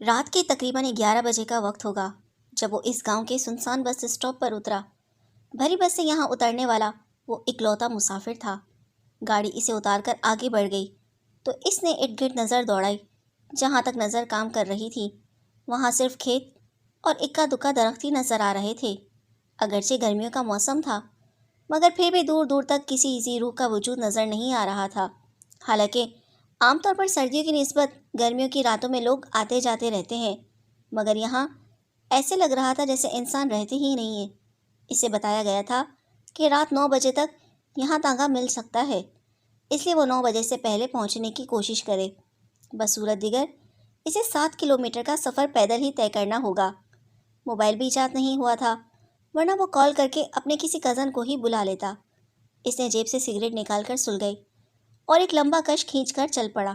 رات کے تقریباً 11 بجے کا وقت ہوگا جب وہ اس گاؤں کے سنسان بس اسٹاپ پر اترا۔ بھری بس سے یہاں اترنے والا وہ اکلوتا مسافر تھا۔ گاڑی اسے اتار کر آگے بڑھ گئی تو اس نے ارد گرد نظر دوڑائی۔ جہاں تک نظر کام کر رہی تھی وہاں صرف کھیت اور اکا دکا درخت ہی نظر آ رہے تھے۔ اگرچہ گرمیوں کا موسم تھا مگر پھر بھی دور دور تک کسی زی روح کا وجود نظر نہیں آ رہا تھا۔ حالانکہ عام طور پر سردیوں کی نسبت گرمیوں کی راتوں میں لوگ آتے جاتے رہتے ہیں، مگر یہاں ایسے لگ رہا تھا جیسے انسان رہتے ہی نہیں ہیں۔ اسے بتایا گیا تھا کہ رات 9 بجے تک یہاں تانگا مل سکتا ہے، اس لیے وہ 9 بجے سے پہلے پہنچنے کی کوشش کرے۔ بصورت دیگر اسے 7 کلومیٹر کا سفر پیدل ہی طے کرنا ہوگا۔ موبائل بھی ایجاد نہیں ہوا تھا، ورنہ وہ کال کر کے اپنے کسی کزن کو ہی بلا لیتا۔ اس نے جیب سے سگریٹ نکال کر سلگائی اور ایک لمبا کش کھینچ کر چل پڑا۔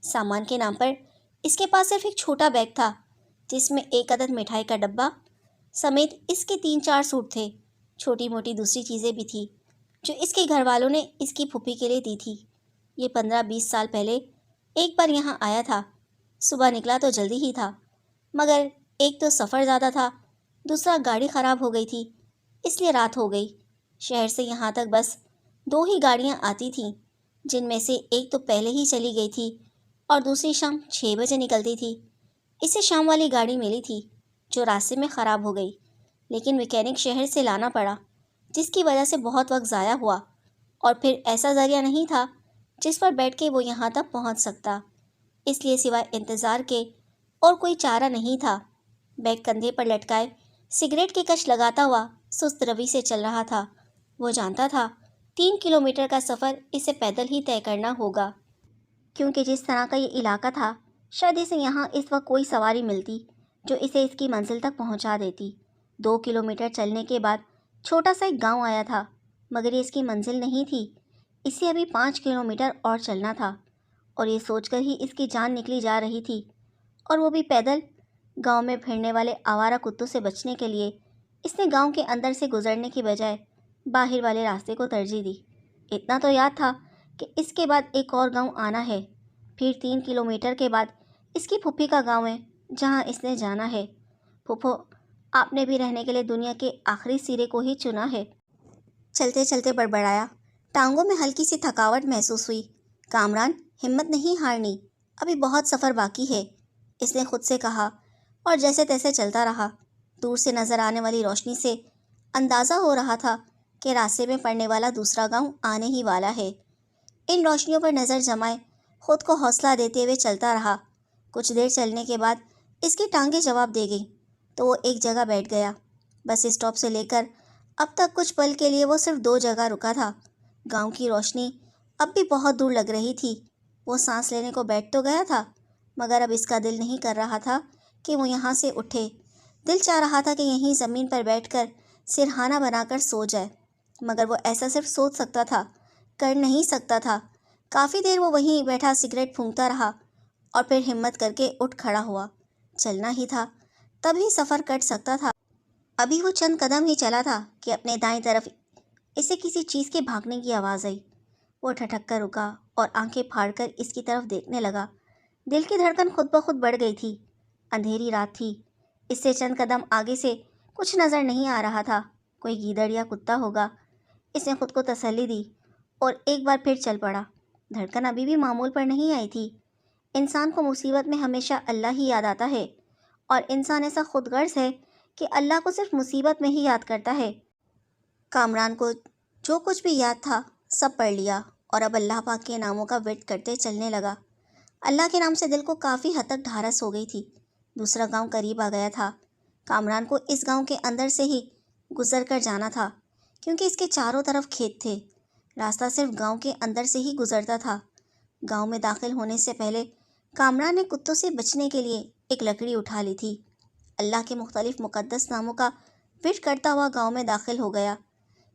سامان کے نام پر اس کے پاس صرف ایک چھوٹا بیگ تھا جس میں ایک عدد مٹھائی کا ڈبہ سمیت اس کے 3 4 سوٹ تھے۔ چھوٹی موٹی دوسری چیزیں بھی تھیں جو اس کے گھر والوں نے اس کی پھوپھی کے لیے دی تھی۔ یہ 15 20 سال پہلے ایک بار یہاں آیا تھا۔ صبح نکلا تو جلدی ہی تھا، مگر ایک تو سفر زیادہ تھا، دوسرا گاڑی خراب ہو گئی تھی، اس لیے رات ہو گئی۔ شہر سے یہاں تک بس 2 ہی گاڑیاں آتی تھیں، جن میں سے ایک تو پہلے ہی چلی گئی تھی اور دوسری شام 6 بجے نکلتی تھی۔ اسے شام والی گاڑی ملی تھی جو راستے میں خراب ہو گئی، لیکن میکینک شہر سے لانا پڑا، جس کی وجہ سے بہت وقت ضائع ہوا، اور پھر ایسا ذریعہ نہیں تھا جس پر بیٹھ کے وہ یہاں تک پہنچ سکتا، اس لیے سوائے انتظار کے اور کوئی چارہ نہیں تھا۔ بیگ کندھے پر لٹکائے سگریٹ کی کش لگاتا ہوا سست روی سے چل رہا تھا۔ وہ جانتا تھا 3 کلومیٹر کا سفر اسے پیدل ہی طے کرنا ہوگا، کیونکہ جس طرح کا یہ علاقہ تھا شاید اسے یہاں اس وقت کوئی سواری ملتی جو اسے اس کی منزل تک پہنچا دیتی۔ 2 کلومیٹر چلنے کے بعد چھوٹا سا ایک گاؤں آیا تھا، مگر یہ اس کی منزل نہیں تھی۔ اسے ابھی 5 کلومیٹر اور چلنا تھا، اور یہ سوچ کر ہی اس کی جان نکلی جا رہی تھی، اور وہ بھی پیدل۔ گاؤں میں پھرنے والے آوارہ کتوں سے بچنے کے لیے اس نے گاؤں کے اندر سے گزرنے کی بجائے باہر والے راستے کو ترجیح دی۔ اتنا تو یاد تھا کہ اس کے بعد ایک اور گاؤں آنا ہے، پھر 3 کلومیٹر کے بعد اس کی پھوپھی کا گاؤں ہے جہاں اس نے جانا ہے۔ پھوپھو، آپ نے بھی رہنے کے لیے دنیا کے آخری سرے کو ہی چنا ہے۔ چلتے چلتے بڑبڑایا۔ ٹانگوں میں ہلکی سی تھکاوٹ محسوس ہوئی۔ کامران، ہمت نہیں ہارنی، ابھی بہت سفر باقی ہے، اس نے خود سے کہا، اور جیسے تیسے چلتا رہا۔ دور سے نظر آنے والی روشنی سے اندازہ ہو رہا تھا کہ راستے میں پڑنے والا دوسرا گاؤں آنے ہی والا ہے۔ ان روشنیوں پر نظر جمائے خود کو حوصلہ دیتے ہوئے چلتا رہا۔ کچھ دیر چلنے کے بعد اس کی ٹانگیں جواب دے گئی تو وہ ایک جگہ بیٹھ گیا۔ بس اسٹاپ سے لے کر اب تک کچھ پل کے لیے وہ صرف 2 جگہ رکا تھا۔ گاؤں کی روشنی اب بھی بہت دور لگ رہی تھی۔ وہ سانس لینے کو بیٹھ تو گیا تھا، مگر اب اس کا دل نہیں کر رہا تھا کہ وہ یہاں سے اٹھے۔ دل چاہ رہا تھا کہ یہیں زمین پر بیٹھ کر سرہانہ بنا کر سو جائے، مگر وہ ایسا صرف سوچ سکتا تھا، کر نہیں سکتا تھا۔ کافی دیر وہ وہیں بیٹھا سگریٹ پھونکتا رہا، اور پھر ہمت کر کے اٹھ کھڑا ہوا۔ چلنا ہی تھا، تب ہی سفر کٹ سکتا تھا۔ ابھی وہ چند قدم ہی چلا تھا کہ اپنے دائیں طرف اسے کسی چیز کے بھاگنے کی آواز آئی۔ وہ ٹھٹک کر رکا اور آنکھیں پھاڑ کر اس کی طرف دیکھنے لگا۔ دل کی دھڑکن خود بخود بڑھ گئی تھی۔ اندھیری رات تھی، اس سے چند قدم آگے سے کچھ نظر نہیں آ رہا تھا، کوئی گیدڑ یا کتا ہوگا۔ اس نے خود کو تسلی دی اور ایک بار پھر چل پڑا۔ دھڑکن ابھی بھی معمول پر نہیں آئی تھی۔ انسان کو مصیبت میں ہمیشہ اللہ ہی یاد آتا ہے، اور انسان ایسا خود غرض ہے کہ اللہ کو صرف مصیبت میں ہی یاد کرتا ہے۔ کامران کو جو کچھ بھی یاد تھا سب پڑھ لیا، اور اب اللہ پاک کے ناموں کا ورد کرتے چلنے لگا۔ اللہ کے نام سے دل کو کافی حد تک ڈھارس ہو گئی تھی۔ دوسرا گاؤں قریب آ گیا تھا۔ کامران کو اس گاؤں کے اندر سے ہی گزر کر جانا تھا، کیونکہ اس کے چاروں طرف کھیت تھے۔ راستہ صرف گاؤں کے اندر سے ہی گزرتا تھا۔ گاؤں میں داخل ہونے سے پہلے کامران نے کتوں سے بچنے کے لیے ایک لکڑی اٹھا لی تھی۔ اللہ کے مختلف مقدس ناموں کا ورد کرتا ہوا گاؤں میں داخل ہو گیا۔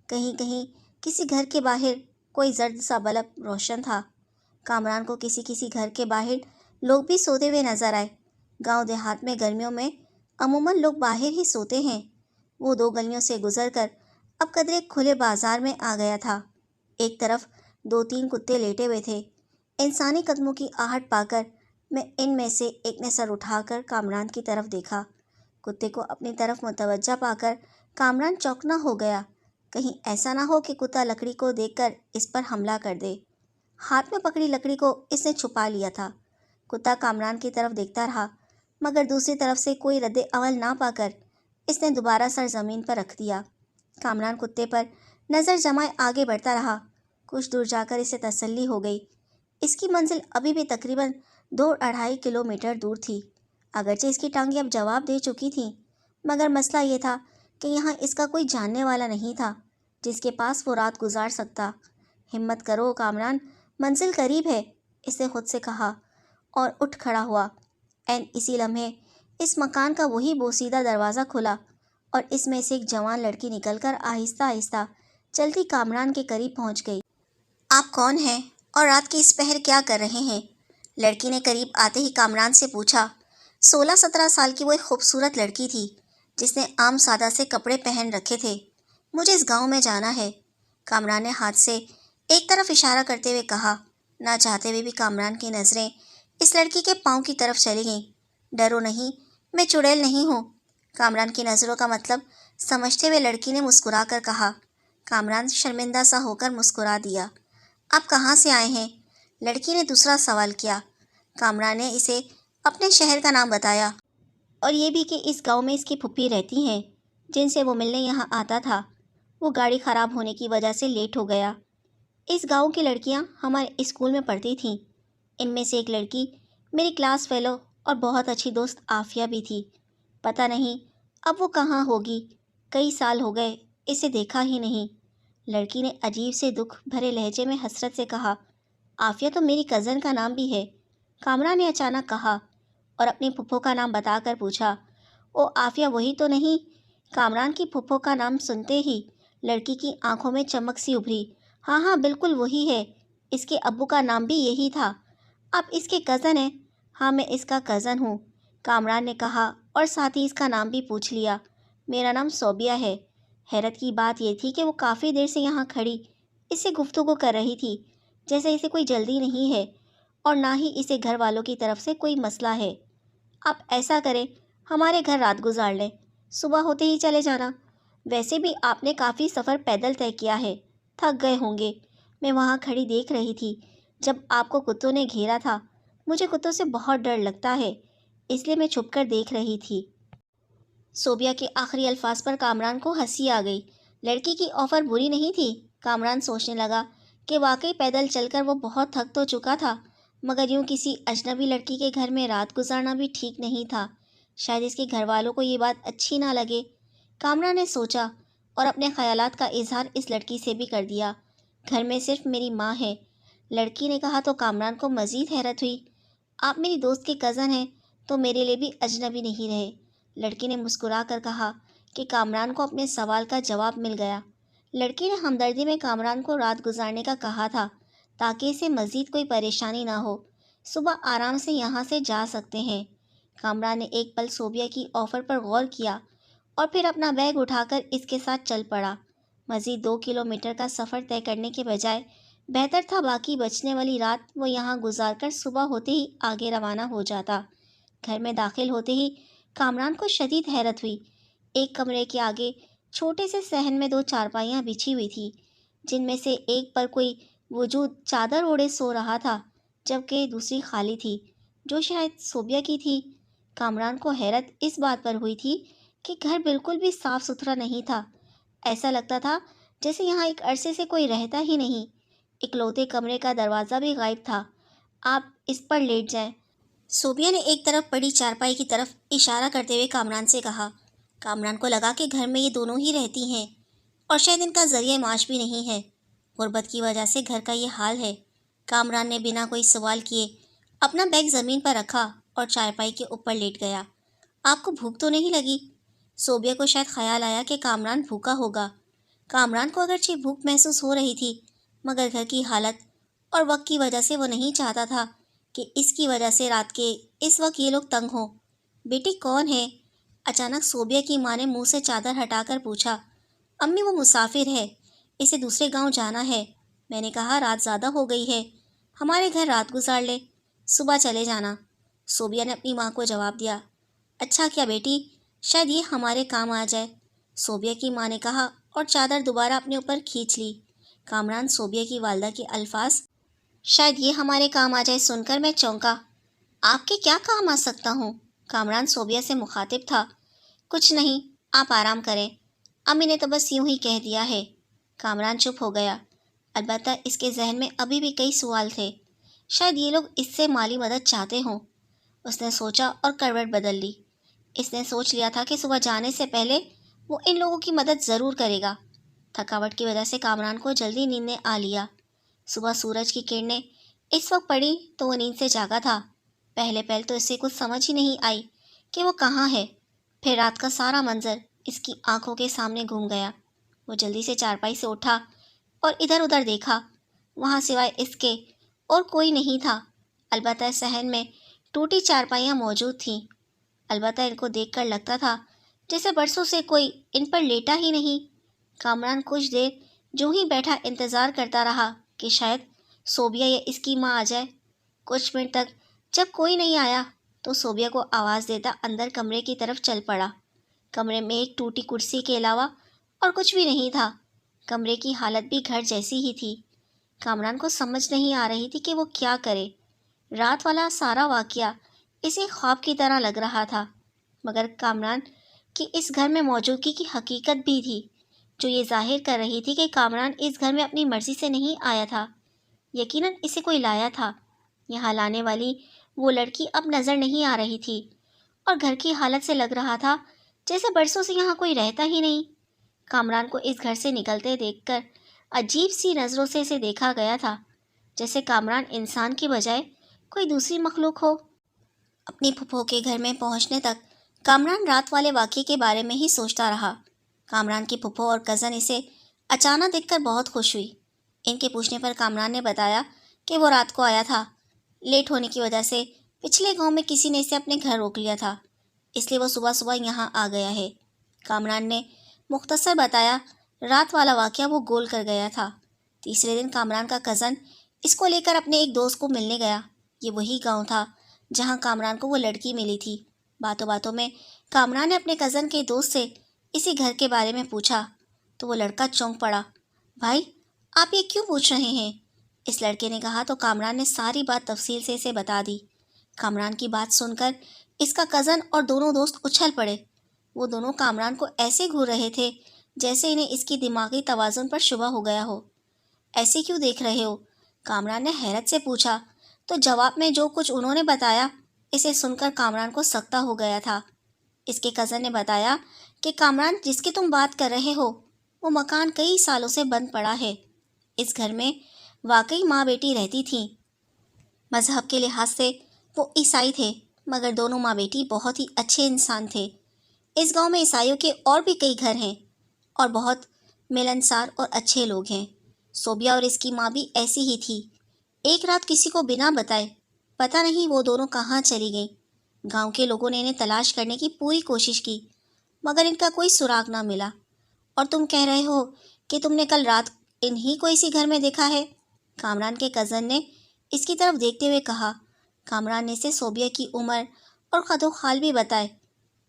کہیں کہیں کسی گھر کے باہر کوئی زرد سا بلب روشن تھا۔ کامران کو کسی کسی گھر کے باہر لوگ بھی سوتے ہوئے نظر آئے۔ گاؤں دیہات میں گرمیوں میں عموماً لوگ باہر ہی سوتے ہیں۔ وہ 2 گلیوں سے گزر کر اب قدرے کھلے بازار میں آ گیا تھا۔ ایک طرف 2 3 کتے لیٹے ہوئے تھے۔ انسانی قدموں کی آہٹ پا کر میں ان میں سے ایک نے سر اٹھا کر کامران کی طرف دیکھا۔ کتے کو اپنی طرف متوجہ پا کر کامران چوکنا ہو گیا۔ کہیں ایسا نہ ہو کہ کتا لکڑی کو دیکھ کر اس پر حملہ کر دے۔ ہاتھ میں پکڑی لکڑی کو اس نے چھپا لیا تھا۔ کتا کامران کی طرف دیکھتا رہا، مگر دوسری طرف سے کوئی رد عمل نہ پا کر اس نے دوبارہ سر زمین پر رکھ دیا۔ کامران کتے پر نظر جمائے آگے بڑھتا رہا۔ کچھ دور جا کر اسے تسلی ہو گئی۔ اس کی منزل ابھی بھی تقریباً 2-2.5 کلومیٹر دور تھی۔ اگرچہ اس کی ٹانگیں اب جواب دے چکی تھیں، مگر مسئلہ یہ تھا کہ یہاں اس کا کوئی جاننے والا نہیں تھا جس کے پاس وہ رات گزار سکتا۔ ہمت کرو کامران، منزل قریب ہے، اس نے خود سے کہا اور اٹھ کھڑا ہوا۔ عین اسی لمحے اس مکان کا وہی بوسیدہ دروازہ کھلا اور اس میں سے ایک جوان لڑکی نکل کر آہستہ آہستہ چلتی کامران کے قریب پہنچ گئی۔ آپ کون ہیں اور رات کے اس پہر کیا کر رہے ہیں؟ لڑکی نے قریب آتے ہی کامران سے پوچھا۔ 16-17 سال کی وہ ایک خوبصورت لڑکی تھی جس نے عام سادہ سے کپڑے پہن رکھے تھے۔ مجھے اس گاؤں میں جانا ہے، کامران نے ہاتھ سے ایک طرف اشارہ کرتے ہوئے کہا۔ نہ چاہتے ہوئے بھی کامران کی نظریں اس لڑکی کے پاؤں کی طرف چلی گئیں۔ ڈرو نہیں، میں چڑیل نہیں ہوں، کامران کی نظروں کا مطلب سمجھتے ہوئے لڑکی نے مسکرا کر کہا۔ کامران شرمندہ سا ہو کر مسکرا دیا۔ آپ کہاں سے آئے ہیں؟ لڑکی نے دوسرا سوال کیا۔ کامران نے اسے اپنے شہر کا نام بتایا اور یہ بھی کہ اس گاؤں میں اس کی پھپھی رہتی ہیں جن سے وہ ملنے یہاں آتا تھا۔ وہ گاڑی خراب ہونے کی وجہ سے لیٹ ہو گیا۔ اس گاؤں کی لڑکیاں ہمارے اسکول میں پڑھتی تھیں۔ ان میں سے ایک لڑکی میری کلاس فیلو اور بہت اچھی دوست عافیہ بھی تھی۔ پتہ نہیں اب وہ کہاں ہوگی، کئی سال ہو گئے اسے دیکھا ہی نہیں، لڑکی نے عجیب سے دکھ بھرے لہجے میں حسرت سے کہا۔ عافیہ تو میری کزن کا نام بھی ہے، کامران نے اچانک کہا اور اپنی پھپھو کا نام بتا کر پوچھا۔ او عافیہ وہی تو نہیں؟ کامران کی پھپھو کا نام سنتے ہی لڑکی کی آنکھوں میں چمک سی ابھری۔ ہاں ہاں بالکل وہی ہے، اس کے ابو کا نام بھی یہی تھا۔ آپ اس کے کزن ہیں؟ ہاں میں اس کا کزن ہوں، کامران نے کہا اور ساتھ ہی اس کا نام بھی پوچھ لیا۔ میرا نام صوبیہ ہے۔ حیرت کی بات یہ تھی کہ وہ کافی دیر سے یہاں کھڑی اس سے گفتگو کر رہی تھی، جیسے اسے کوئی جلدی نہیں ہے اور نہ ہی اسے گھر والوں کی طرف سے کوئی مسئلہ ہے۔ آپ ایسا کریں، ہمارے گھر رات گزار لیں، صبح ہوتے ہی چلے جانا۔ ویسے بھی آپ نے کافی سفر پیدل طے کیا ہے، تھک گئے ہوں گے۔ میں وہاں کھڑی دیکھ رہی تھی جب آپ کو کتوں نے گھیرا تھا۔ مجھے کتوں سے بہت ڈر لگتا ہے، اس لیے میں چھپ کر دیکھ رہی تھی۔ صوبیہ کے آخری الفاظ پر کامران کو ہنسی آ گئی۔ لڑکی کی آفر بری نہیں تھی، کامران سوچنے لگا کہ واقعی پیدل چل کر وہ بہت تھک تو چکا تھا، مگر یوں کسی اجنبی لڑکی کے گھر میں رات گزارنا بھی ٹھیک نہیں تھا۔ شاید اس کے گھر والوں کو یہ بات اچھی نہ لگے، کامران نے سوچا اور اپنے خیالات کا اظہار اس لڑکی سے بھی کر دیا۔ گھر میں صرف میری ماں ہے، لڑکی نے کہا تو کامران کو مزید حیرت ہوئی۔ آپ میری دوست کے کزن ہیں تو میرے لیے بھی اجنبی نہیں رہے، لڑکی نے مسکرا کر کہا کہ کامران کو اپنے سوال کا جواب مل گیا۔ لڑکی نے ہمدردی میں کامران کو رات گزارنے کا کہا تھا تاکہ اسے مزید کوئی پریشانی نہ ہو، صبح آرام سے یہاں سے جا سکتے ہیں۔ کامران نے ایک پل صوبیہ کی آفر پر غور کیا اور پھر اپنا بیگ اٹھا کر اس کے ساتھ چل پڑا۔ مزید 2 کلومیٹر کا سفر طے کرنے کے بجائے بہتر تھا باقی بچنے والی رات وہ یہاں گزار کر صبح ہوتے ہی آگے روانہ ہو جاتا۔ گھر میں داخل ہوتے ہی کامران کو شدید حیرت ہوئی۔ ایک کمرے کے آگے چھوٹے سے صحن میں 2 چارپائیاں بچھی ہوئی تھیں، جن میں سے ایک پر کوئی وجود چادر اوڑھے سو رہا تھا جبکہ دوسری خالی تھی، جو شاید صوبیہ کی تھی۔ کامران کو حیرت اس بات پر ہوئی تھی کہ گھر بالکل بھی صاف ستھرا نہیں تھا، ایسا لگتا تھا جیسے یہاں ایک عرصے سے کوئی رہتا ہی نہیں۔ اکلوتے کمرے کا دروازہ بھی غائب تھا۔ آپ اس پر لیٹ جائیں، صوبیہ نے ایک طرف پڑی چارپائی کی طرف اشارہ کرتے ہوئے کامران سے کہا۔ کامران کو لگا کہ گھر میں یہ دونوں ہی رہتی ہیں اور شاید ان کا ذریعہ معاش بھی نہیں ہے، غربت کی وجہ سے گھر کا یہ حال ہے۔ کامران نے بنا کوئی سوال کیے اپنا بیگ زمین پر رکھا اور چارپائی کے اوپر لیٹ گیا۔ آپ کو بھوک تو نہیں لگی؟ صوبیہ کو شاید خیال آیا کہ کامران بھوکا ہوگا۔ کامران کو اگرچہ بھوک محسوس ہو رہی تھی، مگر گھر کی حالت اور وقت کی وجہ سے وہ نہیں چاہتا تھا کہ اس کی وجہ سے رات کے اس وقت یہ لوگ تنگ ہوں۔ بیٹی کون ہے؟ اچانک صوبیہ کی ماں نے منہ سے چادر ہٹا کر پوچھا۔ امی وہ مسافر ہے، اسے دوسرے گاؤں جانا ہے۔ میں نے کہا رات زیادہ ہو گئی ہے، ہمارے گھر رات گزار لے، صبح چلے جانا۔ صوبیہ نے اپنی ماں کو جواب دیا۔ اچھا کیا بیٹی، شاید یہ ہمارے کام آ جائے، صوبیہ کی ماں نے کہا اور چادر دوبارہ اپنے اوپر کھینچ لی۔ کامران صوبیہ کی والدہ کے الفاظ شاید یہ ہمارے کام آ جائے سن کر میں چونکا۔ آپ کے کیا کام آ سکتا ہوں؟ کامران صوبیہ سے مخاطب تھا۔ کچھ نہیں، آپ آرام کریں، امی نے تو بس یوں ہی کہہ دیا ہے۔ کامران چپ ہو گیا، البتہ اس کے ذہن میں ابھی بھی کئی سوال تھے۔ شاید یہ لوگ اس سے مالی مدد چاہتے ہوں۔ اس نے سوچا اور کروٹ بدل لی۔ اس نے سوچ لیا تھا کہ صبح جانے سے پہلے وہ ان لوگوں کی مدد ضرور کرے گا۔ تھکاوٹ کی وجہ سے کامران کو جلدی نیند نے آ لیا۔ صبح سورج کی کرنیں اس وقت پڑی تو وہ نیند سے جاگا تھا۔ پہلے تو اسے کچھ سمجھ ہی نہیں آئی کہ وہ کہاں ہے۔ پھر رات کا سارا منظر اس کی آنکھوں کے سامنے گھوم گیا۔ وہ جلدی سے چارپائی سے اٹھا اور ادھر ادھر دیکھا۔ وہاں سوائے اس کے اور کوئی نہیں تھا، البتہ صحن میں ٹوٹی چارپائیاں موجود تھیں۔ البتہ ان کو دیکھ کر لگتا تھا جیسے برسوں سے کوئی ان پر لیٹا ہی نہیں۔ کامران کچھ دیر جو ہی بیٹھا انتظار کرتا رہا کہ شاید صوبیہ یا اس کی ماں آ جائے۔ کچھ منٹ تک جب کوئی نہیں آیا تو صوبیہ کو آواز دیتا اندر کمرے کی طرف چل پڑا۔ کمرے میں ایک ٹوٹی کرسی کے علاوہ اور کچھ بھی نہیں تھا۔ کمرے کی حالت بھی گھر جیسی ہی تھی۔ کامران کو سمجھ نہیں آ رہی تھی کہ وہ کیا کرے۔ رات والا سارا واقعہ اسے خواب کی طرح لگ رہا تھا، مگر کامران کی اس گھر میں موجودگی کی حقیقت بھی تھی جو یہ ظاہر کر رہی تھی کہ کامران اس گھر میں اپنی مرضی سے نہیں آیا تھا۔ یقیناً اسے کوئی لایا تھا۔ یہاں لانے والی وہ لڑکی اب نظر نہیں آ رہی تھی اور گھر کی حالت سے لگ رہا تھا جیسے برسوں سے یہاں کوئی رہتا ہی نہیں۔ کامران کو اس گھر سے نکلتے دیکھ کر عجیب سی نظروں سے اسے دیکھا گیا تھا، جیسے کامران انسان کی بجائے کوئی دوسری مخلوق ہو۔ اپنی پھپھو کے گھر میں پہنچنے تک کامران رات والے واقعے کے بارے میں ہی سوچتا رہا۔ کامران کی پھپھو اور کزن اسے اچانک دیکھ کر بہت خوش ہوئی۔ ان کے پوچھنے پر کامران نے بتایا کہ وہ رات کو آیا تھا۔ لیٹ ہونے کی وجہ سے پچھلے گاؤں میں کسی نے اسے اپنے گھر روک لیا تھا، اس لیے وہ صبح صبح یہاں آ گیا ہے۔ کامران نے مختصر بتایا۔ رات والا واقعہ وہ گول کر گیا تھا۔ تیسرے دن کامران کا کزن اس کو لے کر اپنے ایک دوست کو ملنے گیا۔ یہ وہی گاؤں تھا جہاں کامران کو وہ لڑکی ملی تھی۔ باتوں باتوں میں کامران نے اپنے کزن کے دوست سے اسی گھر کے بارے میں پوچھا تو وہ لڑکا چونک پڑا۔ بھائی، آپ یہ کیوں پوچھ رہے ہیں؟ اس لڑکے نے کہا تو کامران نے ساری بات تفصیل سے اسے بتا دی۔ کامران کی بات سن کر اس کا کزن اور دونوں دوست اچھل پڑے۔ وہ دونوں کامران کو ایسے گھور رہے تھے جیسے انہیں اس کی دماغی توازن پر شبہ ہو گیا ہو۔ ایسے کیوں دیکھ رہے ہو؟ کامران نے حیرت سے پوچھا تو جواب میں جو کچھ انہوں نے بتایا اسے سن کر کامران کو سکتہ ہو گیا تھا۔ اس کے کزن نے بتایا کہ کامران جس کی تم بات کر رہے ہو وہ مکان کئی سالوں سے بند پڑا ہے۔ اس گھر میں واقعی ماں بیٹی رہتی تھیں۔ مذہب کے لحاظ سے وہ عیسائی تھے، مگر دونوں ماں بیٹی بہت ہی اچھے انسان تھے۔ اس گاؤں میں عیسائیوں کے اور بھی کئی گھر ہیں اور بہت ملنسار اور اچھے لوگ ہیں۔ صوبیہ اور اس کی ماں بھی ایسی ہی تھی۔ ایک رات کسی کو بنا بتائے پتہ نہیں وہ دونوں کہاں چلی گئیں۔ گاؤں کے لوگوں نے انہیں تلاش کرنے کی پوری کوشش کی، مگر ان کا کوئی سراغ نہ ملا۔ اور تم کہہ رہے ہو کہ تم نے کل رات انہی کو اسی گھر میں دیکھا ہے؟ کامران کے کزن نے اس کی طرف دیکھتے ہوئے کہا۔ کامران نے اسے صوبیہ کی عمر اور قد و خال بھی بتائے۔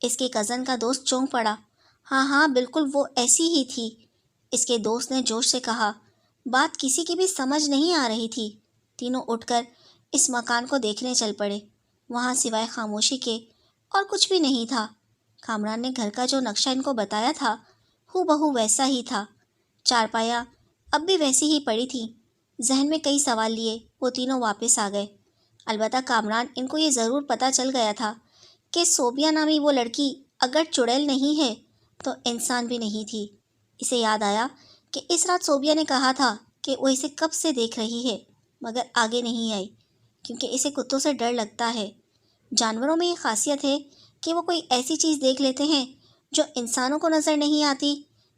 اس کے کزن کا دوست چونک پڑا۔ ہاں ہاں، بالکل وہ ایسی ہی تھی۔ اس کے دوست نے جوش سے کہا۔ بات کسی کی بھی سمجھ نہیں آ رہی تھی۔ تینوں اٹھ کر اس مکان کو دیکھنے چل پڑے۔ وہاں سوائے خاموشی کے اور کچھ بھی نہیں تھا۔ کامران نے گھر کا جو نقشہ ان کو بتایا تھا ہو بہو ویسا ہی تھا۔ چارپائیاں اب بھی ویسی ہی پڑی تھیں۔ ذہن میں کئی سوال لیے وہ تینوں واپس آ گئے۔ البتہ کامران ان کو یہ ضرور پتہ چل گیا تھا کہ صوبیہ نامی وہ لڑکی اگر چڑیل نہیں ہے تو انسان بھی نہیں تھی۔ اسے یاد آیا کہ اس رات صوبیہ نے کہا تھا کہ وہ اسے کب سے دیکھ رہی ہے، مگر آگے نہیں آئی کیونکہ اسے کتوں سے ڈر لگتا ہے۔ جانوروں میں یہ خاصیت ہے کہ وہ کوئی ایسی چیز دیکھ لیتے ہیں جو انسانوں کو نظر نہیں آتی۔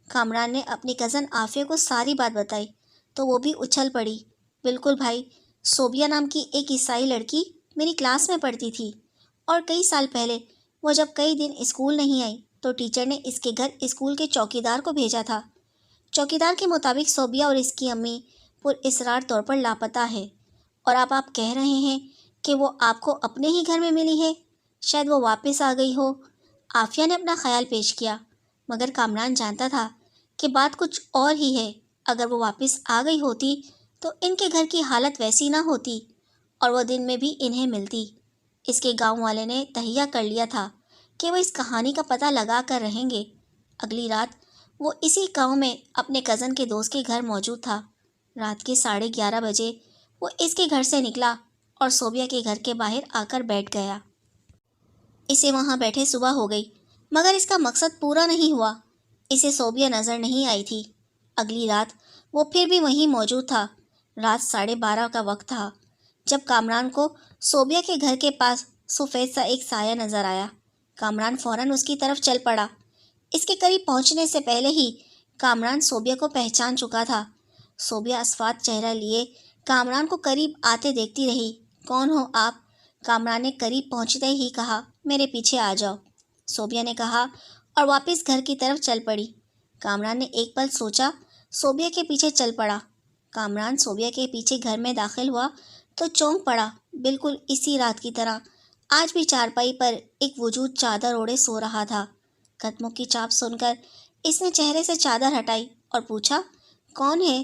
کامران نے اپنی کزن عافیہ کو ساری بات بتائی تو وہ بھی اچھل پڑی۔ بالکل بھائی، صوبیہ نام کی ایک عیسائی لڑکی میری کلاس میں پڑھتی تھی اور کئی سال پہلے وہ جب کئی دن اسکول نہیں آئی تو ٹیچر نے اس کے گھر اسکول کے چوکیدار کو بھیجا تھا۔ چوکیدار کے مطابق صوبیہ اور اس کی امی پر اسرار طور پر لاپتہ ہے، اور اب آپ کہہ رہے ہیں کہ وہ آپ کو اپنے ہی گھر میں ملی ہے، شاید وہ واپس آ گئی ہو۔ عافیہ نے اپنا خیال پیش کیا، مگر کامران جانتا تھا کہ بات کچھ اور ہی ہے۔ اگر وہ واپس آ گئی ہوتی تو ان کے گھر کی حالت ویسی نہ ہوتی اور وہ دن میں بھی انہیں ملتی۔ اس کے گاؤں والے نے تہیہ کر لیا تھا کہ وہ اس کہانی کا پتہ لگا کر رہیں گے۔ اگلی رات وہ اسی گاؤں میں اپنے کزن کے دوست کے گھر موجود تھا۔ رات کے 11:30 بجے وہ اس کے گھر سے نکلا اور صوبیہ کے گھر کے باہر آ کر بیٹھ گیا۔ اسے وہاں بیٹھے صبح ہو گئی، مگر اس کا مقصد پورا نہیں ہوا۔ اسے صوبیہ نظر نہیں آئی تھی۔ اگلی رات وہ پھر بھی وہیں موجود تھا۔ رات 12:30 کا وقت تھا جب کامران کو صوبیہ کے گھر کے پاس سفید سا ایک سایہ نظر آیا۔ کامران فوراً اس کی طرف چل پڑا۔ اس کے قریب پہنچنے سے پہلے ہی کامران صوبیہ کو پہچان چکا تھا۔ صوبیہ اسفات چہرہ لیے کامران کو قریب آتے دیکھتی رہی۔ کون ہو آپ؟ کامران نے قریب پہنچتے ہی کہا، میرے پیچھے آ جاؤ، صوبیہ نے کہا اور واپس گھر کی طرف چل پڑی۔ کامران نے ایک پل سوچا، صوبیہ کے پیچھے چل پڑا۔ کامران صوبیہ کے پیچھے گھر میں داخل ہوا تو چونک پڑا۔ بالکل اسی رات کی طرح آج بھی چارپائی پر ایک وجود چادر اوڑھے سو رہا تھا۔ قدموں کی چاپ سن کر اس نے چہرے سے چادر ہٹائی اور پوچھا، کون ہے؟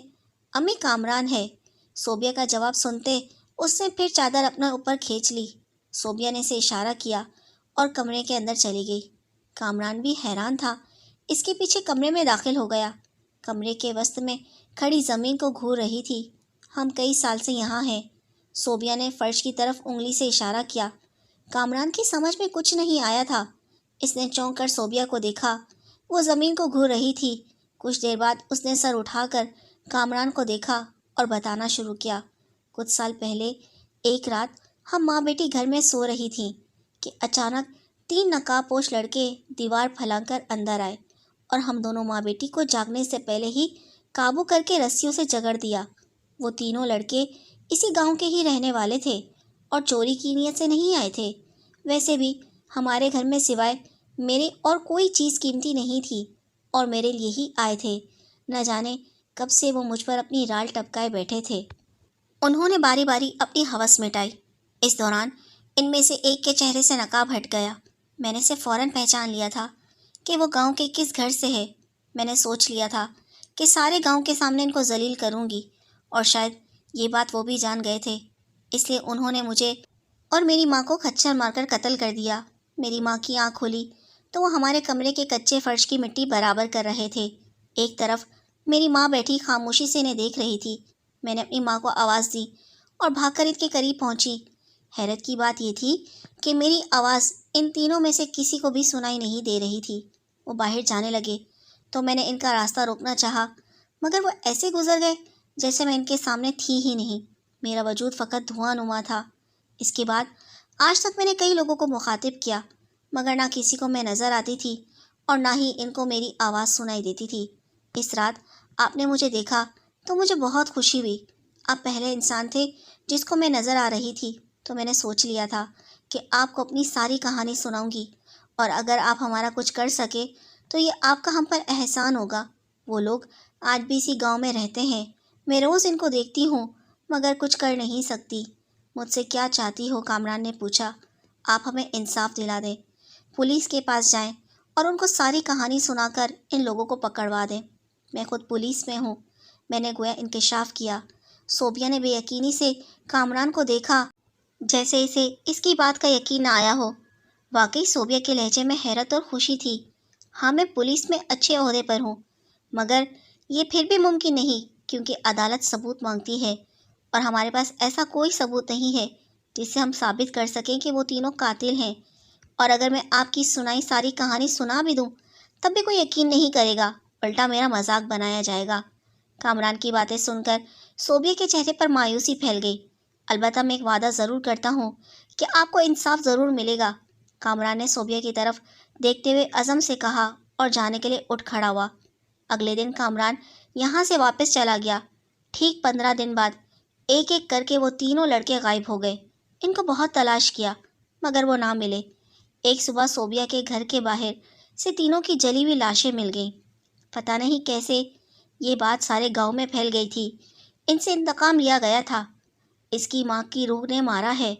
امی، کامران ہے۔ صوبیہ کا جواب سنتے اس نے پھر چادر اپنا اوپر کھینچ لی۔ صوبیہ نے اسے اشارہ کیا اور کمرے کے اندر چلی گئی۔ کامران بھی حیران تھا، اس کے پیچھے کمرے میں داخل ہو گیا۔ کمرے کے وسط میں کھڑی زمین کو گھور رہی تھی۔ ہم کئی سال سے یہاں ہیں، صوبیہ نے فرش کی طرف انگلی سے اشارہ کیا۔ کامران کی سمجھ میں کچھ نہیں آیا تھا۔ اس نے چونک کر صوبیہ کو دیکھا، وہ زمین کو گھور رہی تھی۔ کچھ دیر بعد اس نے سر اٹھا کر کامران کو دیکھا اور بتانا شروع کیا، کچھ سال پہلے ایک رات ہم ماں بیٹی گھر میں سو رہی تھیں کہ اچانک 3 نقاب پوش لڑکے دیوار پھلانگ کر اندر آئے اور ہم دونوں ماں بیٹی کو جاگنے سے پہلے ہی قابو کر کے رسیوں سے جگڑ دیا۔ وہ تینوں لڑکے اسی گاؤں کے ہی رہنے والے تھے اور چوری کی نیت سے نہیں آئے تھے۔ ویسے بھی ہمارے گھر میں سوائے میرے اور کوئی چیز قیمتی نہیں تھی اور میرے لیے ہی آئے تھے۔ نہ جانے کب سے وہ مجھ پر اپنی رال ٹپکائے بیٹھے تھے۔ انہوں نے باری باری اپنی ہوس مٹائی۔ اس دوران ان میں سے ایک کے چہرے سے نقاب ہٹ گیا۔ میں نے اسے فوراً پہچان لیا تھا کہ وہ گاؤں کے کس گھر سے ہے۔ میں نے سوچ لیا تھا کہ سارے گاؤں کے سامنے ان کو ذلیل کروں گی، اور شاید یہ بات وہ بھی جان گئے تھے، اس لیے انہوں نے مجھے اور میری ماں کو کھچر مار کر قتل کر دیا۔ میری ماں کی آنکھ کھلی تو وہ ہمارے کمرے کے کچے فرش کی مٹی برابر کر رہے تھے۔ ایک طرف میری ماں بیٹھی خاموشی سے انہیں دیکھ رہی تھی۔ میں نے اپنی ماں کو آواز دی اور بھاگ کر ان کے قریب پہنچی۔ حیرت کی بات یہ تھی کہ میری آواز ان تینوں میں سے کسی کو بھی سنائی نہیں دے رہی تھی۔ وہ باہر جانے لگے تو میں نے ان کا راستہ روکنا چاہا، مگر وہ ایسے گزر گئے جیسے میں ان کے سامنے تھی ہی نہیں۔ میرا وجود فقط دھواں نما تھا۔ اس کے بعد آج تک میں نے کئی لوگوں کو مخاطب کیا، مگر نہ کسی کو میں نظر آتی تھی اور نہ ہی ان کو میری آواز سنائی دیتی تھی۔ اس رات آپ نے مجھے دیکھا تو مجھے بہت خوشی ہوئی۔ آپ پہلے انسان تھے جس کو میں نظر آ رہی تھی، تو میں نے سوچ لیا تھا کہ آپ کو اپنی ساری کہانی سناؤں گی، اور اگر آپ ہمارا کچھ کر سکے تو یہ آپ کا ہم پر احسان ہوگا۔ وہ لوگ آج بھی اسی گاؤں میں رہتے ہیں۔ میں روز ان کو دیکھتی ہوں مگر کچھ کر نہیں سکتی۔ مجھ سے کیا چاہتی ہو؟ کامران نے پوچھا۔ آپ ہمیں انصاف دلا دیں، پولیس کے پاس جائیں اور ان کو ساری کہانی سنا کر ان لوگوں کو پکڑوا دیں۔ میں خود پولیس میں ہوں، میں نے گویا انکشاف کیا۔ صوبیہ نے بے یقینی سے کامران کو دیکھا، جیسے اسے اس کی بات کا یقین نہ آیا ہو۔ واقعی صوبیہ کے لہجے میں حیرت اور خوشی تھی۔ ہاں، میں پولیس میں اچھے عہدے پر ہوں، مگر یہ پھر بھی ممکن نہیں، کیونکہ عدالت ثبوت مانگتی ہے اور ہمارے پاس ایسا کوئی ثبوت نہیں ہے جس سے ہم ثابت کر سکیں کہ وہ تینوں قاتل ہیں۔ اور اگر میں آپ کی سنائی ساری کہانی سنا بھی دوں تب بھی کوئی یقین نہیں کرے گا، الٹا میرا مذاق بنایا جائے گا۔ کامران کی باتیں سن کر صوبیہ کے چہرے پر مایوسی پھیل گئی۔ البتہ میں ایک وعدہ ضرور کرتا ہوں کہ آپ کو انصاف ضرور ملے گا، کامران نے صوبیہ کی طرف دیکھتے ہوئے عزم سے کہا اور جانے کے لیے اٹھ کھڑا ہوا۔ اگلے دن کامران یہاں سے واپس چلا گیا۔ ٹھیک 15 دن بعد ایک ایک کر کے وہ تینوں لڑکے غائب ہو گئے۔ ان کو بہت تلاش کیا مگر وہ نہ ملے۔ ایک صبح صوبیہ کے گھر کے باہر سے تینوں کی جلی ہوئی لاشیں مل گئیں۔ پتہ نہیں کیسے یہ بات سارے گاؤں میں پھیل گئی تھی۔ ان سے انتقام لیا گیا تھا، اس کی ماں کی روح نے مارا ہے۔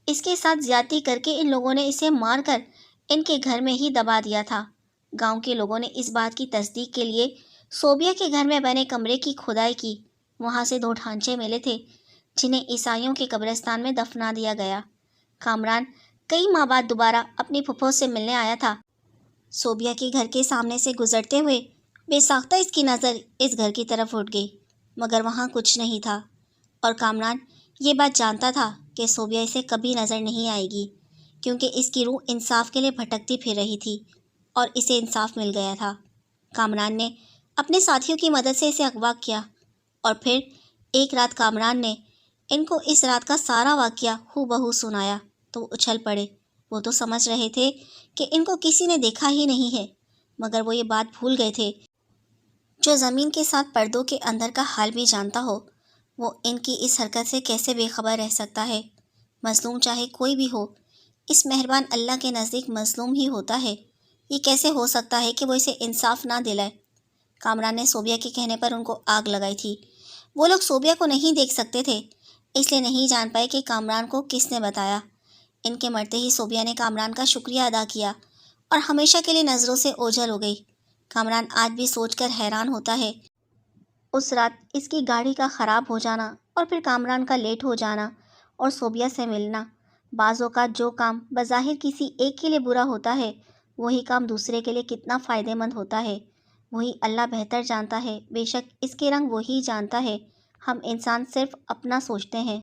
اس کے ساتھ زیادتی کر کے ان لوگوں نے اسے مار کر ان کے گھر میں ہی دبا دیا تھا۔ گاؤں کے لوگوں نے اس بات کی تصدیق کے لیے صوبیہ کے گھر میں بنے کمرے کی کھدائی کی۔ وہاں سے 2 ڈھانچے ملے تھے جنہیں عیسائیوں کے قبرستان میں دفنا دیا گیا۔ کامران کئی ماہ بعد دوبارہ اپنی پھپھو سے ملنے آیا تھا۔ صوبیہ کے گھر کے سامنے سے گزرتے ہوئے بے ساختہ اس کی نظر اس گھر کی طرف اٹھ گئی، مگر وہاں کچھ نہیں تھا، اور کامران یہ بات جانتا تھا کہ صوبیہ اسے کبھی نظر نہیں آئے گی، کیونکہ اس کی روح انصاف کے لیے بھٹکتی پھر رہی تھی اور اسے انصاف مل گیا تھا۔ کامران نے اپنے ساتھیوں کی مدد سے اسے اغوا کیا، اور پھر ایک رات کامران نے ان کو اس رات کا سارا واقعہ ہو بہو سنایا تو وہ اچھل پڑے۔ وہ تو سمجھ رہے تھے کہ ان کو کسی نے دیکھا ہی نہیں ہے، مگر وہ یہ بات بھول گئے تھے، جو زمین کے ساتھ پردوں کے اندر کا حال بھی جانتا ہو، وہ ان کی اس حرکت سے کیسے بے خبر رہ سکتا ہے۔ مظلوم چاہے کوئی بھی ہو، اس مہربان اللہ کے نزدیک مظلوم ہی ہوتا ہے۔ یہ کیسے ہو سکتا ہے کہ وہ اسے انصاف نہ دلائے؟ کامران نے صوبیہ کے کہنے پر ان کو آگ لگائی تھی۔ وہ لوگ صوبیہ کو نہیں دیکھ سکتے تھے، اس لیے نہیں جان پائے کہ کامران کو کس نے بتایا۔ ان کے مرتے ہی صوبیہ نے کامران کا شکریہ ادا کیا اور ہمیشہ کے لیے نظروں سے اوجھل ہو گئی۔ کامران آج بھی سوچ کر حیران ہوتا ہے، اس رات اس کی گاڑی کا خراب ہو جانا، اور پھر کامران کا لیٹ ہو جانا اور صوبیہ سے ملنا۔ بعض اوقات جو کام بظاہر کسی ایک کے لیے برا ہوتا ہے، وہی کام دوسرے کے لیے کتنا فائدہ مند ہوتا ہے، وہی اللہ بہتر جانتا ہے۔ بے شک اس کے رنگ وہی جانتا ہے، ہم انسان صرف اپنا سوچتے ہیں۔